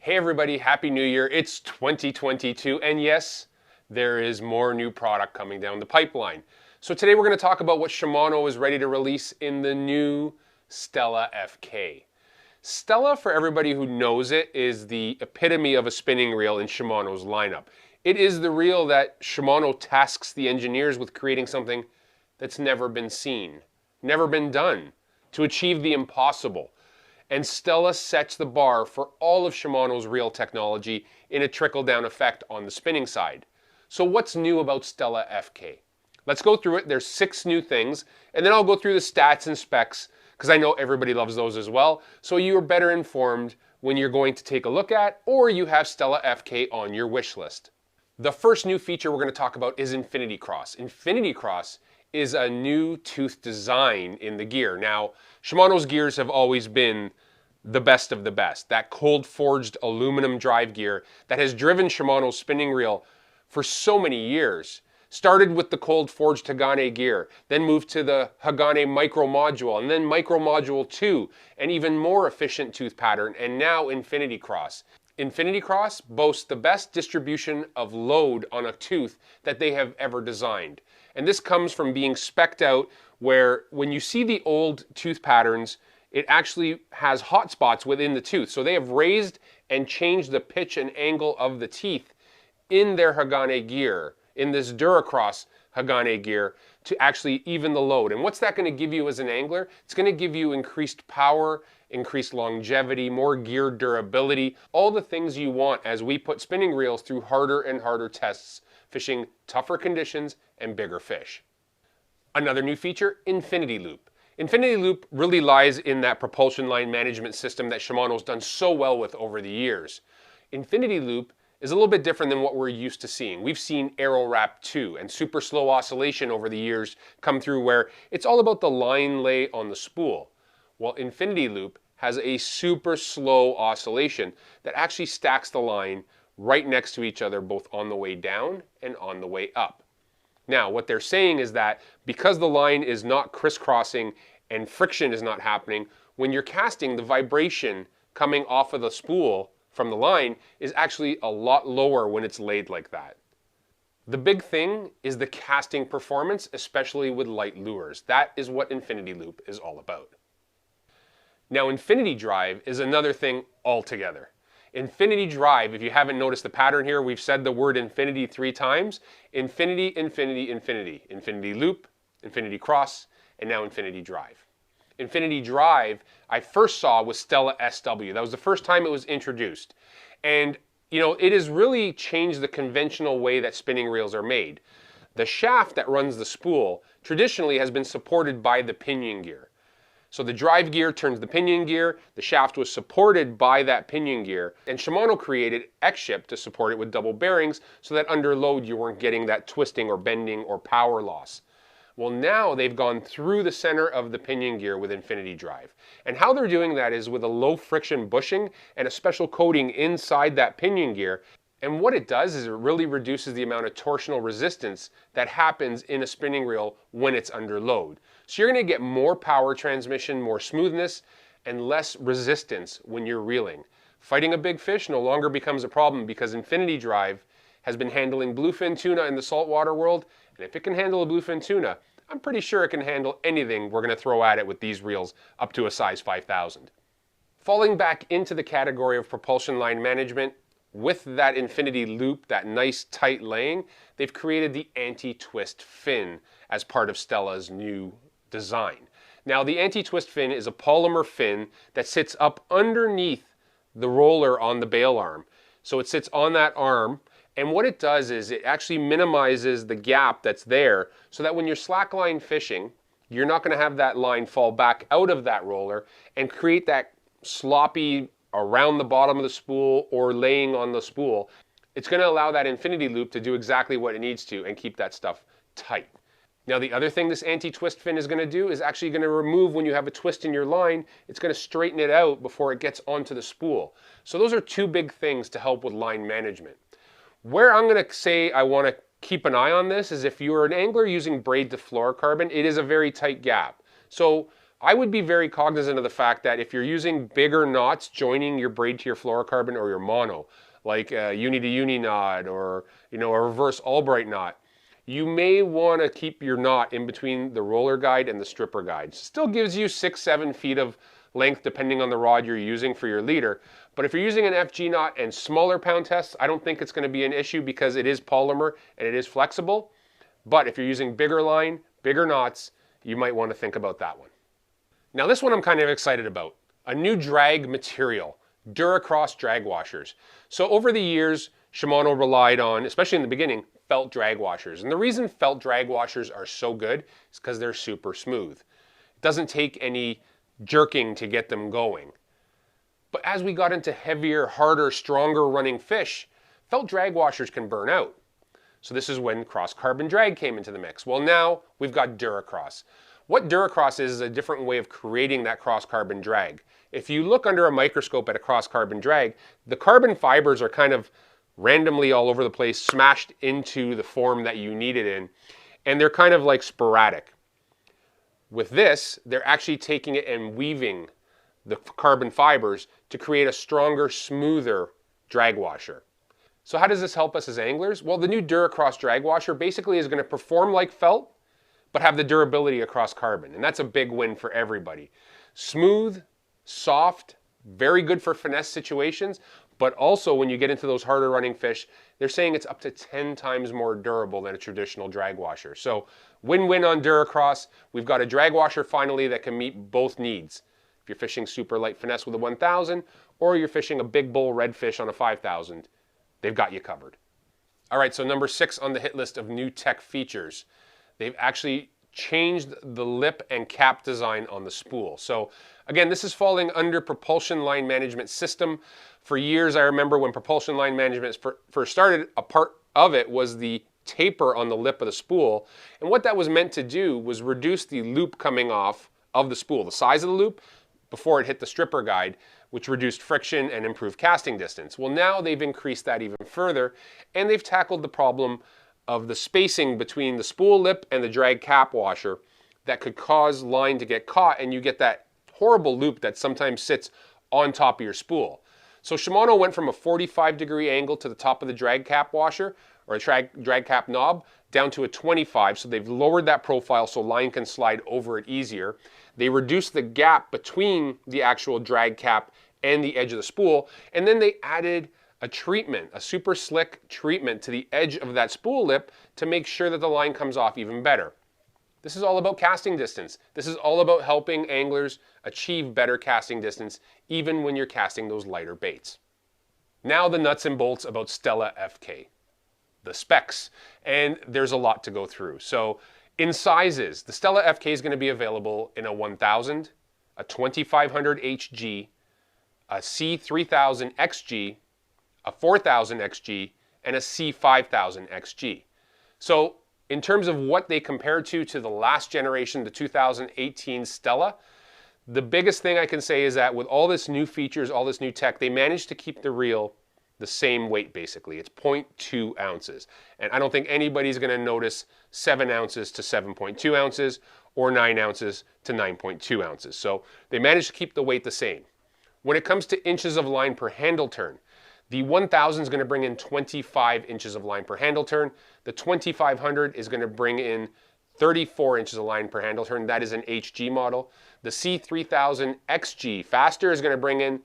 Hey everybody, Happy New Year. It's 2022 and yes, there is more new product coming down the pipeline. So today we're going to talk about what Shimano is ready to release in the new Stella FK. Stella, for everybody who knows it, is the epitome of a spinning reel in Shimano's lineup. It is the reel that Shimano tasks the engineers with creating something that's never been seen, never been done, to achieve the impossible. And Stella sets the bar for all of Shimano's reel technology in a trickle-down effect on the spinning side. So what's new about Stella FK? Let's go through it. There's 6 new things, and then I'll go through the stats and specs, because I know everybody loves those as well, so you're better informed when you're going to take a look at, or you have Stella FK on your wish list. The first new feature we're going to talk about is Infinity Cross. Infinity Cross is a new tooth design in the gear. Now, Shimano's gears have always been the best of the best. That cold forged aluminum drive gear that has driven Shimano's spinning reel for so many years. Started with the cold forged Hagane gear, then moved to the Hagane micro module, and then micro module 2, an even more efficient tooth pattern, and now Infinity Cross. Infinity Cross boasts the best distribution of load on a tooth that they have ever designed. And this comes from being spec'd out where when you see the old tooth patterns, it actually has hot spots within the tooth. So they have raised and changed the pitch and angle of the teeth in their Hagane gear, in this Duracross Hagane gear, to actually even the load. And what's that going to give you as an angler? It's going to give you increased power, increased longevity, more gear durability, all the things you want as we put spinning reels through harder and harder tests, fishing tougher conditions and bigger fish. Another new feature, Infinity Loop. Infinity Loop really lies in that propulsion line management system that Shimano's done so well with over the years. Infinity Loop is a little bit different than what we're used to seeing. We've seen Aero Wrap 2 and super slow oscillation over the years come through where it's all about the line lay on the spool. Well, Infinity Loop has a super slow oscillation that actually stacks the line right next to each other, both on the way down and on the way up. Now, what they're saying is that because the line is not crisscrossing and friction is not happening, when you're casting, the vibration coming off of the spool from the line is actually a lot lower when it's laid like that. The big thing is the casting performance, especially with light lures. That is what Infinity Loop is all about. Now, Infinity Drive is another thing altogether. Infinity Drive, if you haven't noticed the pattern here, we've said the word infinity 3 times. Infinity, infinity, infinity. Infinity Loop, Infinity Cross, and now Infinity Drive. Infinity Drive, I first saw with Stella SW. That was the first time it was introduced. And, you know, it has really changed the conventional way that spinning reels are made. The shaft that runs the spool traditionally has been supported by the pinion gear. So the drive gear turns the pinion gear, the shaft was supported by that pinion gear, and Shimano created X-Ship to support it with double bearings so that under load you weren't getting that twisting or bending or power loss. Well, now they've gone through the center of the pinion gear with Infinity Drive. And how they're doing that is with a low friction bushing and a special coating inside that pinion gear. And what it does is it really reduces the amount of torsional resistance that happens in a spinning reel when it's under load. So you're going to get more power transmission, more smoothness, and less resistance when you're reeling. Fighting a big fish no longer becomes a problem because Infinity Drive has been handling bluefin tuna in the saltwater world, and if it can handle a bluefin tuna, I'm pretty sure it can handle anything we're going to throw at it with these reels up to a size 5000. Falling back into the category of propulsion line management, with that Infinity Loop, that nice tight laying, they've created the anti-twist fin as part of Stella's new design. Now, the anti-twist fin is a polymer fin that sits up underneath the roller on the bail arm. So it sits on that arm, and what it does is it actually minimizes the gap that's there so that when you're slackline fishing, you're not going to have that line fall back out of that roller and create that sloppy around the bottom of the spool or laying on the spool. It's going to allow that Infinity Loop to do exactly what it needs to and keep that stuff tight. Now, the other thing this anti-twist fin is going to do is actually going to remove when you have a twist in your line, it's going to straighten it out before it gets onto the spool. So those are 2 big things to help with line management. Where I'm going to say I want to keep an eye on this is if you're an angler using braid to fluorocarbon, it is a very tight gap. So I would be very cognizant of the fact that if you're using bigger knots joining your braid to your fluorocarbon or your mono, like a uni to uni knot or a reverse Albright knot, you may want to keep your knot in between the roller guide and the stripper guide. Still gives you 6-7 feet of length depending on the rod you're using for your leader. But if you're using an FG knot and smaller pound tests, I don't think it's going to be an issue because it is polymer and it is flexible. But if you're using bigger line, bigger knots, you might want to think about that one. Now this one I'm kind of excited about. A new drag material, Duracross drag washers. So over the years, Shimano relied on, especially in the beginning, felt drag washers. And the reason felt drag washers are so good is because they're super smooth. It doesn't take any jerking to get them going. But as we got into heavier, harder, stronger running fish, felt drag washers can burn out. So this is when cross carbon drag came into the mix. Well, now we've got Duracross. What Duracross is a different way of creating that cross carbon drag. If you look under a microscope at a cross carbon drag, the carbon fibers are kind of randomly all over the place, smashed into the form that you need it in, and they're kind of like sporadic. With this, they're actually taking it and weaving the carbon fibers to create a stronger, smoother drag washer. So how does this help us as anglers? Well, the new Duracross drag washer basically is going to perform like felt, but have the durability across carbon, and that's a big win for everybody. Smooth, soft, very good for finesse situations, but also when you get into those harder running fish, they're saying it's up to 10 times more durable than a traditional drag washer. So win-win on Duracross. We've got a drag washer finally that can meet both needs. If you're fishing super light finesse with a 1000 or you're fishing a big bull redfish on a 5000, they've got you covered. All right, so number 6 on the hit list of new tech features. They've actually changed the lip and cap design on the spool. So again, this is falling under propulsion line management system. For years, I remember when propulsion line management first started, a part of it was the taper on the lip of the spool. And what that was meant to do was reduce the loop coming off of the spool, the size of the loop, before it hit the stripper guide, which reduced friction and improved casting distance. Well, now they've increased that even further, and they've tackled the problem of the spacing between the spool lip and the drag cap washer that could cause line to get caught, and you get that horrible loop that sometimes sits on top of your spool. So Shimano went from a 45-degree angle to the top of the drag cap washer, or a drag cap knob, down to a 25, so they've lowered that profile so line can slide over it easier. They reduced the gap between the actual drag cap and the edge of the spool, and then they added a treatment, a super slick treatment to the edge of that spool lip to make sure that the line comes off even better. This is all about casting distance. This is all about helping anglers achieve better casting distance even when you're casting those lighter baits. Now the nuts and bolts about Stella FK, the specs, and there's a lot to go through. So in sizes, the Stella FK is going to be available in a 1000, a 2500 HG, a C3000 XG, a 4000 XG, and a C5000 XG. So in terms of what they compare to the last generation, the 2018 Stella, the biggest thing I can say is that with all this new features, all this new tech, they managed to keep the reel the same weight basically. It's 0.2 ounces. And I don't think anybody's going to notice 7 ounces to 7.2 ounces or 9 ounces to 9.2 ounces. So they managed to keep the weight the same. When it comes to inches of line per handle turn, the 1000 is going to bring in 25 inches of line per handle turn. The 2500 is going to bring in 34 inches of line per handle turn. That is an HG model. The C3000 XG faster is going to bring in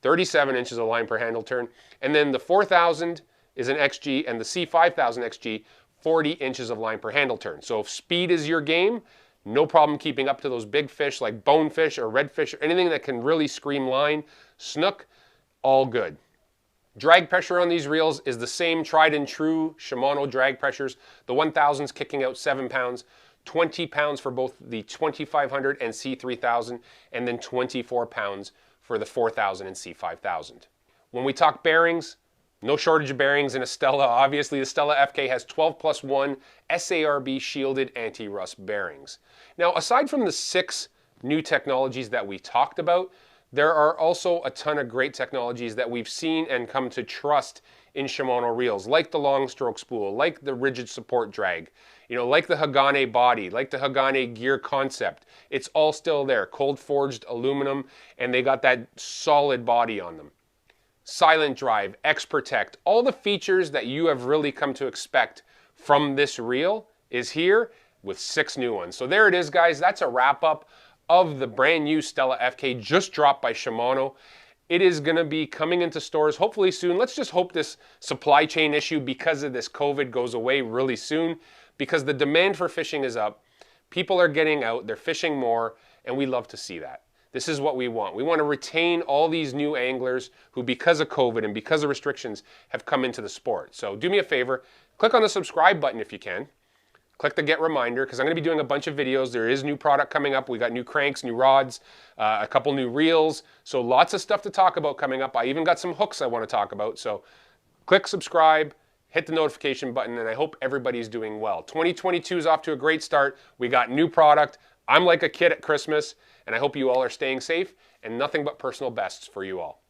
37 inches of line per handle turn. And then the 4000 is an XG, and the C5000 XG, 40 inches of line per handle turn. So if speed is your game, no problem keeping up to those big fish like bonefish or redfish or anything that can really scream line, snook, all good. Drag pressure on these reels is the same tried and true Shimano drag pressures. The 1000's kicking out 7 pounds, 20 pounds for both the 2500 and C3000, and then 24 pounds for the 4000 and C5000. When we talk bearings, no shortage of bearings in a Stella. Obviously, the Stella FK has 12+1 SARB shielded anti-rust bearings. Now, aside from the 6 new technologies that we talked about, there are also a ton of great technologies that we've seen and come to trust in Shimano reels, like the long stroke spool, like the rigid support drag. You know, like the Hagane body, like the Hagane gear concept. It's all still there. Cold forged aluminum, and they got that solid body on them. Silent drive, X-Protect, all the features that you have really come to expect from this reel is here with 6 new ones. So there it is, guys. That's a wrap up of the brand new Stella FK just dropped by Shimano. It is going to be coming into stores hopefully soon. Let's just hope this supply chain issue because of this COVID goes away really soon, because the demand for fishing is up. People are getting out, they're fishing more, and we love to see that. This is what we want. We want to retain all these new anglers who, because of COVID and because of restrictions, have come into the sport. So do me a favor, click on the subscribe button if you can. Click the get reminder, because I'm going to be doing a bunch of videos. There is new product coming up. We got new cranks, new rods, a couple new reels. So lots of stuff to talk about coming up. I even got some hooks I want to talk about. So click subscribe, hit the notification button, and I hope everybody's doing well. 2022 is off to a great start. We got new product. I'm like a kid at Christmas, and I hope you all are staying safe, and nothing but personal bests for you all.